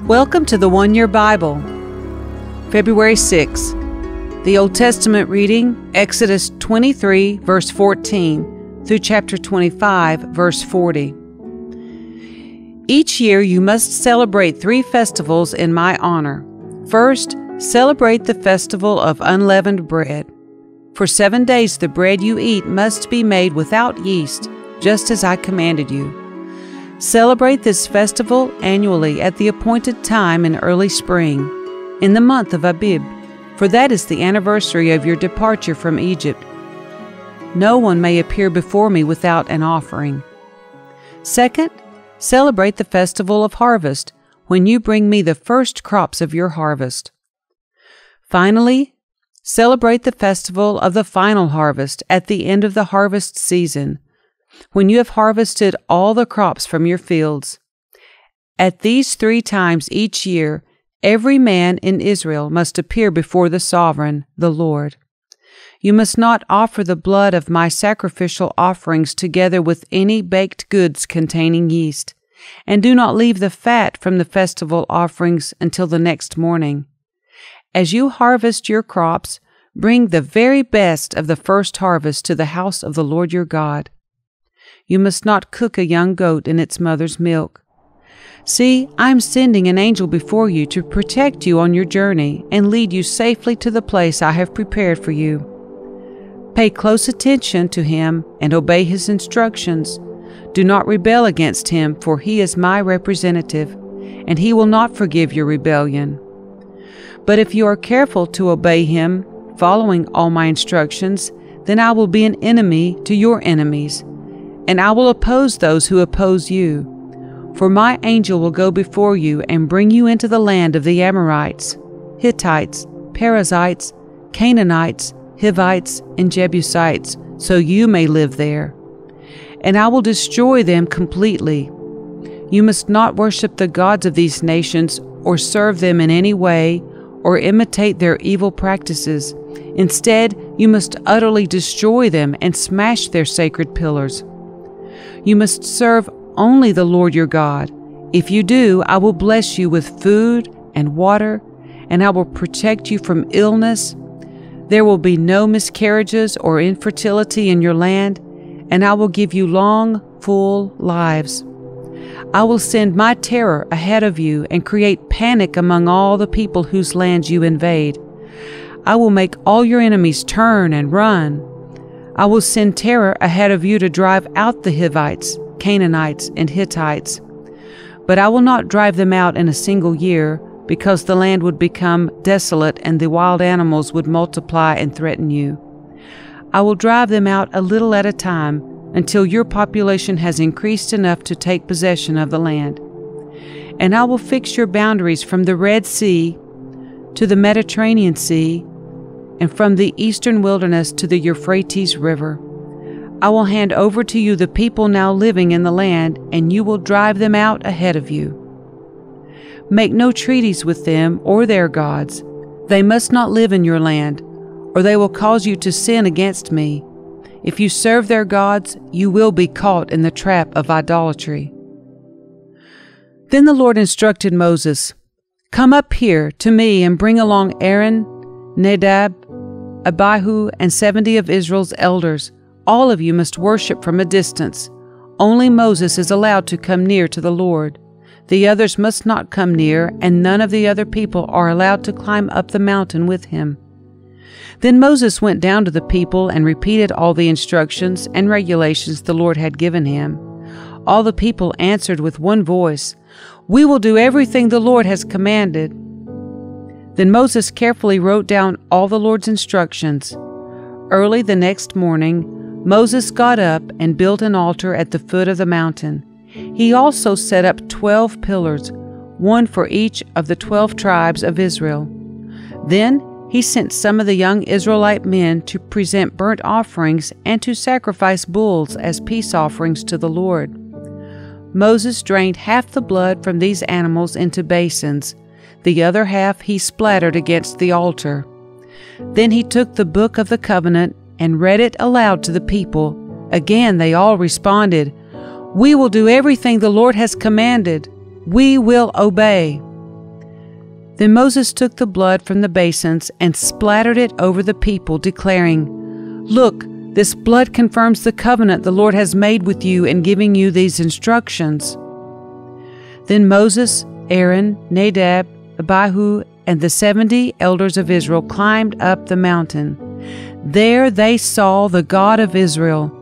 Welcome to the One Year Bible. February 6. The Old Testament reading, Exodus 23, verse 14, through chapter 25, verse 40. Each year you must celebrate 3 festivals in my honor. First, celebrate the festival of unleavened bread. For 7 days the bread you eat must be made without yeast, just as I commanded you. Celebrate this festival annually at the appointed time in early spring, in the month of Abib, for that is the anniversary of your departure from Egypt. No one may appear before me without an offering. Second, celebrate the festival of harvest, when you bring me the first crops of your harvest. Finally, celebrate the festival of the final harvest at the end of the harvest season, when you have harvested all the crops from your fields. At these 3 times each year, every man in Israel must appear before the Sovereign, the Lord. You must not offer the blood of my sacrificial offerings together with any baked goods containing yeast, and do not leave the fat from the festival offerings until the next morning. As you harvest your crops, bring the very best of the first harvest to the house of the Lord your God. You must not cook a young goat in its mother's milk. See, I am sending an angel before you to protect you on your journey and lead you safely to the place I have prepared for you. Pay close attention to him and obey his instructions. Do not rebel against him, for he is my representative, and he will not forgive your rebellion. But if you are careful to obey him, following all my instructions, then I will be an enemy to your enemies, and I will oppose those who oppose you. For my angel will go before you and bring you into the land of the Amorites, Hittites, Perizzites, Canaanites, Hivites, and Jebusites, so you may live there. And I will destroy them completely. You must not worship the gods of these nations or serve them in any way or imitate their evil practices. Instead, you must utterly destroy them and smash their sacred pillars. You must serve only the Lord your God. If you do, I will bless you with food and water, and I will protect you from illness. There will be no miscarriages or infertility in your land, and I will give you long, full lives. I will send my terror ahead of you and create panic among all the people whose lands you invade. I will make all your enemies turn and run. I will send terror ahead of you to drive out the Hivites, Canaanites, and Hittites. But I will not drive them out in a single year, because the land would become desolate and the wild animals would multiply and threaten you. I will drive them out a little at a time until your population has increased enough to take possession of the land. And I will fix your boundaries from the Red Sea to the Mediterranean Sea, and from the eastern wilderness to the Euphrates River. I will hand over to you the people now living in the land, and you will drive them out ahead of you. Make no treaties with them or their gods. They must not live in your land, or they will cause you to sin against me. If you serve their gods, you will be caught in the trap of idolatry. Then the Lord instructed Moses, "Come up here to me and bring along Aaron, Nadab, Abihu, and 70 of Israel's elders. All of you must worship from a distance. Only Moses is allowed to come near to the Lord. The others must not come near, and none of the other people are allowed to climb up the mountain with him." Then Moses went down to the people and repeated all the instructions and regulations the Lord had given him. All the people answered with one voice, "We will do everything the Lord has commanded." Then Moses carefully wrote down all the Lord's instructions. Early the next morning, Moses got up and built an altar at the foot of the mountain. He also set up 12 pillars, one for each of the 12 tribes of Israel. Then he sent some of the young Israelite men to present burnt offerings and to sacrifice bulls as peace offerings to the Lord. Moses drained half the blood from these animals into basins. The other half he splattered against the altar. Then he took the book of the covenant and read it aloud to the people. Again they all responded, "We will do everything the Lord has commanded. We will obey." Then Moses took the blood from the basins and splattered it over the people, declaring, "Look, this blood confirms the covenant the Lord has made with you in giving you these instructions." Then Moses, Aaron, Nadab, Abihu, and the 70 elders of Israel climbed up the mountain. There they saw the God of Israel.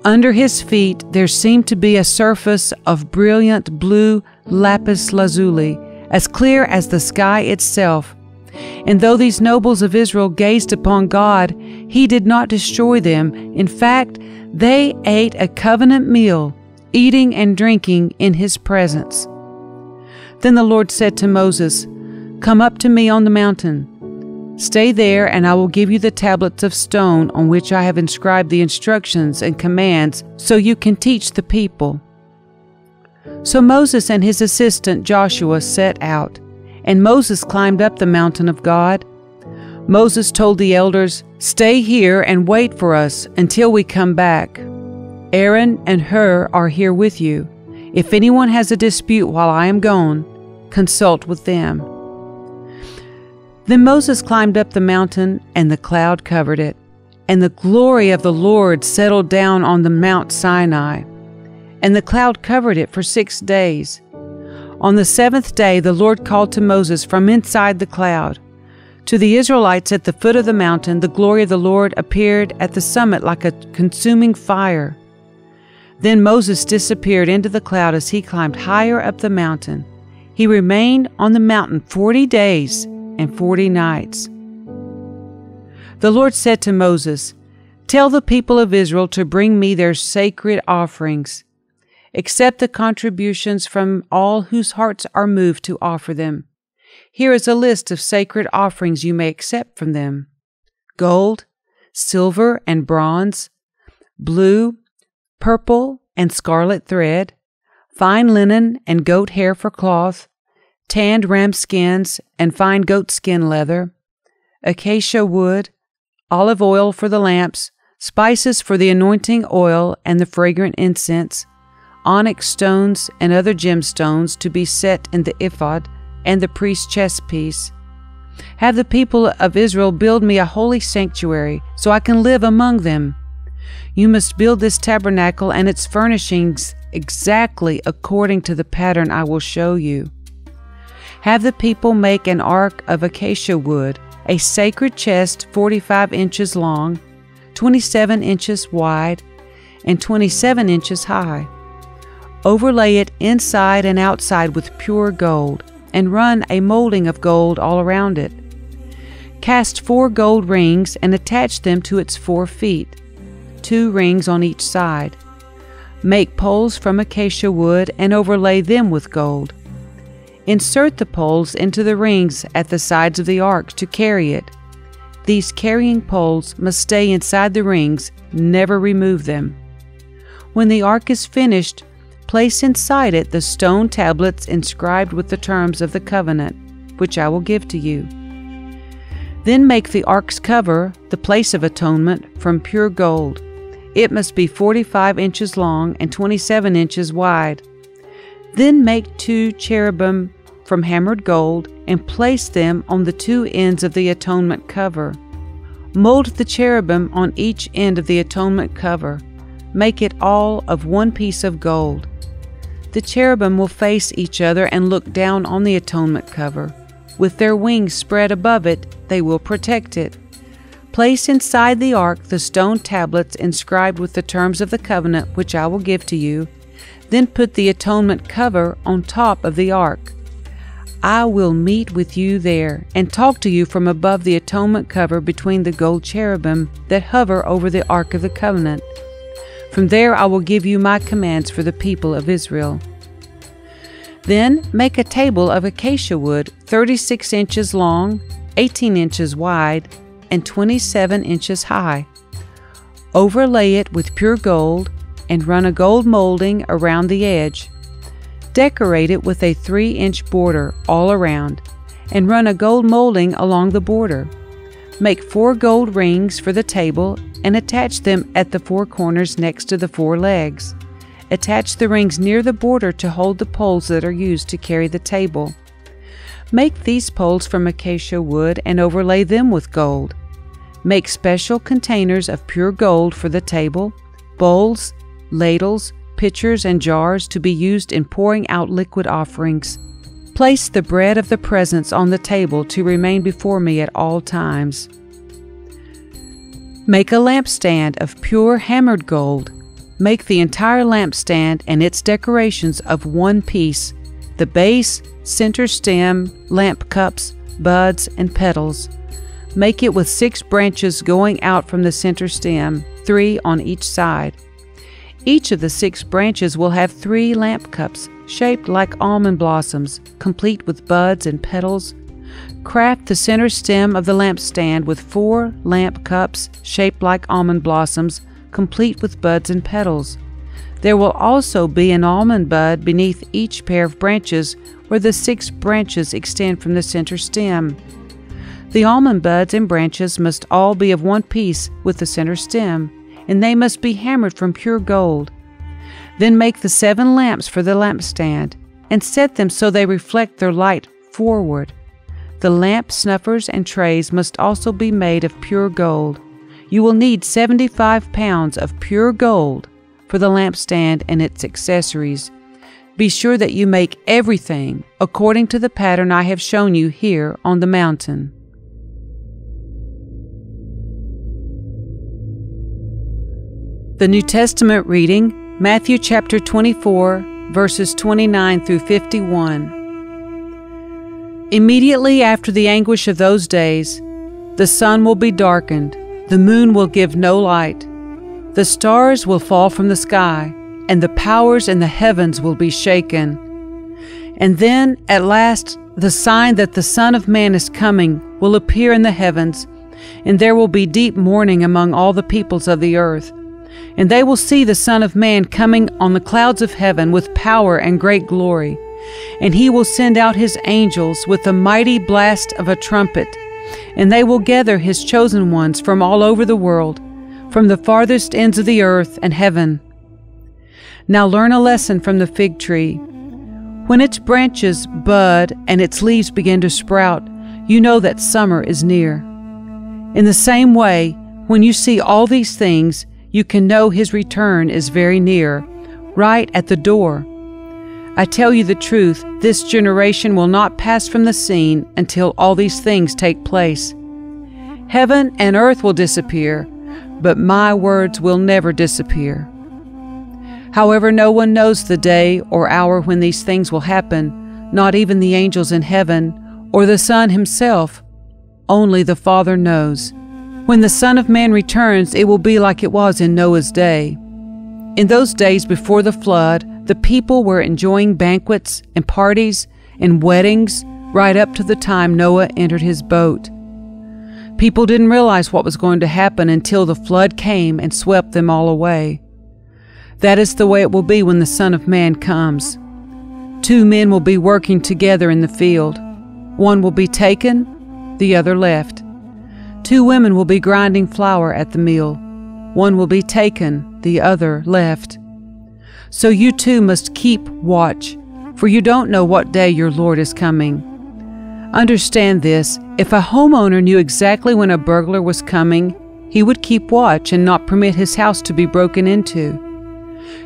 Under his feet there seemed to be a surface of brilliant blue lapis lazuli, as clear as the sky itself. And though these nobles of Israel gazed upon God, he did not destroy them. In fact, they ate a covenant meal, eating and drinking in his presence. Then the Lord said to Moses, "Come up to me on the mountain. Stay there, and I will give you the tablets of stone on which I have inscribed the instructions and commands, so you can teach the people." So Moses and his assistant Joshua set out, and Moses climbed up the mountain of God. Moses told the elders, "Stay here and wait for us until we come back. Aaron and Hur are here with you. If anyone has a dispute while I am gone, consult with them." Then Moses climbed up the mountain, and the cloud covered it, and the glory of the Lord settled down on the Mount Sinai, and the cloud covered it for 6 days. On the 7th day the Lord called to Moses from inside the cloud. To the Israelites at the foot of the mountain, the glory of the Lord appeared at the summit like a consuming fire. Then Moses disappeared into the cloud as he climbed higher up the mountain. He remained on the mountain 40 days and 40 nights. The Lord said to Moses, "Tell the people of Israel to bring me their sacred offerings. Accept the contributions from all whose hearts are moved to offer them. Here is a list of sacred offerings you may accept from them: gold, silver and bronze, blue, purple and scarlet thread, fine linen and goat hair for cloth, tanned ram skins and fine goat skin leather, acacia wood, olive oil for the lamps, spices for the anointing oil and the fragrant incense, onyx stones and other gemstones to be set in the ephod and the priest's chest piece. Have the people of Israel build me a holy sanctuary so I can live among them. You must build this tabernacle and its furnishings exactly according to the pattern I will show you. Have the people make an ark of acacia wood, a sacred chest 45 inches long, 27 inches wide, and 27 inches high. Overlay it inside and outside with pure gold, and run a molding of gold all around it. Cast 4 gold rings and attach them to its 4 feet, 2 rings on each side. Make poles from acacia wood and overlay them with gold. Insert the poles into the rings at the sides of the ark to carry it. These carrying poles must stay inside the rings, never remove them. When the ark is finished, place inside it the stone tablets inscribed with the terms of the covenant, which I will give to you. Then make the ark's cover, the place of atonement, from pure gold. It must be 45 inches long and 27 inches wide. Then make 2 cherubim from hammered gold and place them on the 2 ends of the atonement cover. Mold the cherubim on each end of the atonement cover. Make it all of 1 piece of gold. The cherubim will face each other and look down on the atonement cover. With their wings spread above it, they will protect it. Place inside the ark the stone tablets inscribed with the terms of the covenant which I will give to you. Then put the atonement cover on top of the ark. I will meet with you there and talk to you from above the atonement cover between the gold cherubim that hover over the ark of the covenant. From there I will give you my commands for the people of Israel. Then make a table of acacia wood 36 inches long, 18 inches wide, and 27 inches high. Overlay it with pure gold and run a gold molding around the edge. Decorate it with a 3-inch border all around and run a gold molding along the border. Make 4 gold rings for the table and attach them at the 4 corners next to the 4 legs. Attach the rings near the border to hold the poles that are used to carry the table. Make these poles from acacia wood and overlay them with gold. Make special containers of pure gold for the table, bowls, ladles, pitchers, and jars to be used in pouring out liquid offerings. Place the bread of the presence on the table to remain before me at all times. Make a lampstand of pure hammered gold. Make the entire lampstand and its decorations of one piece, the base, center stem, lamp cups, buds, and petals. Make it with 6 branches going out from the center stem, 3 on each side. Each of the 6 branches will have 3 lamp cups, shaped like almond blossoms, complete with buds and petals. Craft the center stem of the lampstand with 4 lamp cups, shaped like almond blossoms, complete with buds and petals. There will also be an almond bud beneath each pair of branches where the 6 branches extend from the center stem. The almond buds and branches must all be of one piece with the center stem, and they must be hammered from pure gold. Then make the 7 lamps for the lampstand, and set them so they reflect their light forward. The lamp snuffers and trays must also be made of pure gold. You will need 75 pounds of pure gold for the lampstand and its accessories. Be sure that you make everything according to the pattern I have shown you here on the mountain. The New Testament reading, Matthew chapter 24, verses 29 through 51. Immediately after the anguish of those days, the sun will be darkened, the moon will give no light, the stars will fall from the sky, and the powers in the heavens will be shaken. And then, at last, the sign that the Son of Man is coming will appear in the heavens, and there will be deep mourning among all the peoples of the earth. And they will see the Son of Man coming on the clouds of heaven with power and great glory. And he will send out his angels with the mighty blast of a trumpet, and they will gather his chosen ones from all over the world, from the farthest ends of the earth and heaven. Now learn a lesson from the fig tree. When its branches bud and its leaves begin to sprout, you know that summer is near. In the same way, when you see all these things, you can know his return is very near, right at the door. I tell you the truth, this generation will not pass from the scene until all these things take place. Heaven and earth will disappear, but my words will never disappear. However, no one knows the day or hour when these things will happen, not even the angels in heaven or the Son himself. Only the Father knows. When the Son of Man returns, it will be like it was in Noah's day. In those days before the flood, the people were enjoying banquets and parties and weddings right up to the time Noah entered his boat. People didn't realize what was going to happen until the flood came and swept them all away. That is the way it will be when the Son of Man comes. 2 men will be working together in the field. One will be taken, the other left. 2 women will be grinding flour at the mill. One will be taken, the other left. So you too must keep watch, for you don't know what day your Lord is coming. Understand this, if a homeowner knew exactly when a burglar was coming, he would keep watch and not permit his house to be broken into.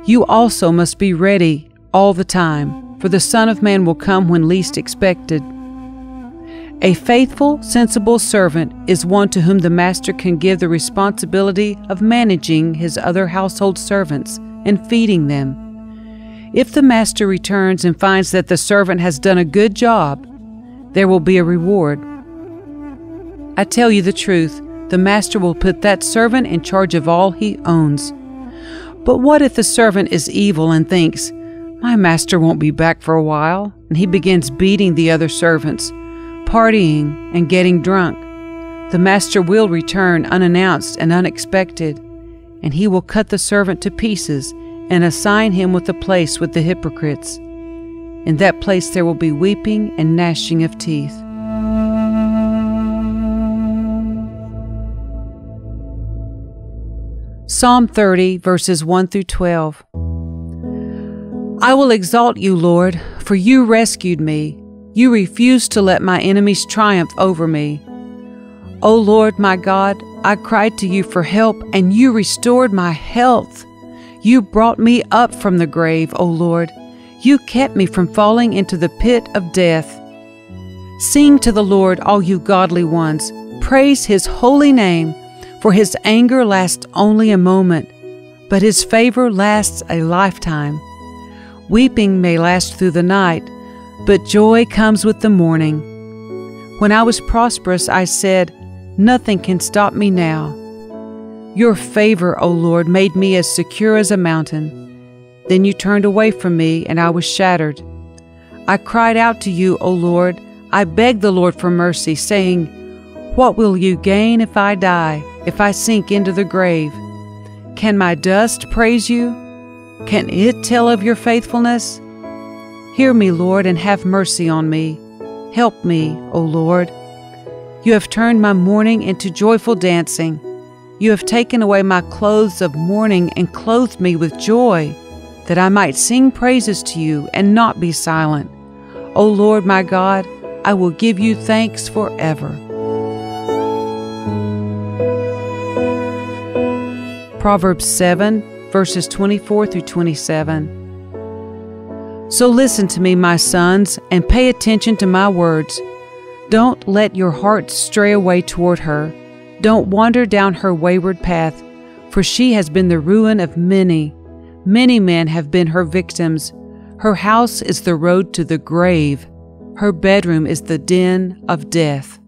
You also must be ready all the time, for the Son of Man will come when least expected. A faithful, sensible servant is one to whom the master can give the responsibility of managing his other household servants and feeding them. If the master returns and finds that the servant has done a good job, there will be a reward. I tell you the truth, the master will put that servant in charge of all he owns. But what if the servant is evil and thinks, "My master won't be back for a while," and he begins beating the other servants, partying and getting drunk? The master will return unannounced and unexpected, and he will cut the servant to pieces and assign him with a place with the hypocrites. In that place there will be weeping and gnashing of teeth. Psalm 30, verses 1 through 12. I will exalt you, Lord, for you rescued me. You refuse to let my enemies triumph over me. O Lord my God, I cried to you for help, and you restored my health. You brought me up from the grave, O Lord. You kept me from falling into the pit of death. Sing to the Lord, all you godly ones. Praise His holy name, for His anger lasts only a moment, but His favor lasts a lifetime. Weeping may last through the night, but joy comes with the morning. When I was prosperous, I said, nothing can stop me now. Your favor, O Lord, made me as secure as a mountain. Then you turned away from me, and I was shattered. I cried out to you, O Lord. I begged the Lord for mercy, saying, what will you gain if I die, if I sink into the grave? Can my dust praise you? Can it tell of your faithfulness? Hear me, Lord, and have mercy on me. Help me, O Lord. You have turned my mourning into joyful dancing. You have taken away my clothes of mourning and clothed me with joy, that I might sing praises to you and not be silent. O Lord my God, I will give you thanks forever. Proverbs 7, verses 24 through 27. So listen to me, my sons, and pay attention to my words. Don't let your hearts stray away toward her. Don't wander down her wayward path, for she has been the ruin of many. Many men have been her victims. Her house is the road to the grave. Her bedroom is the den of death.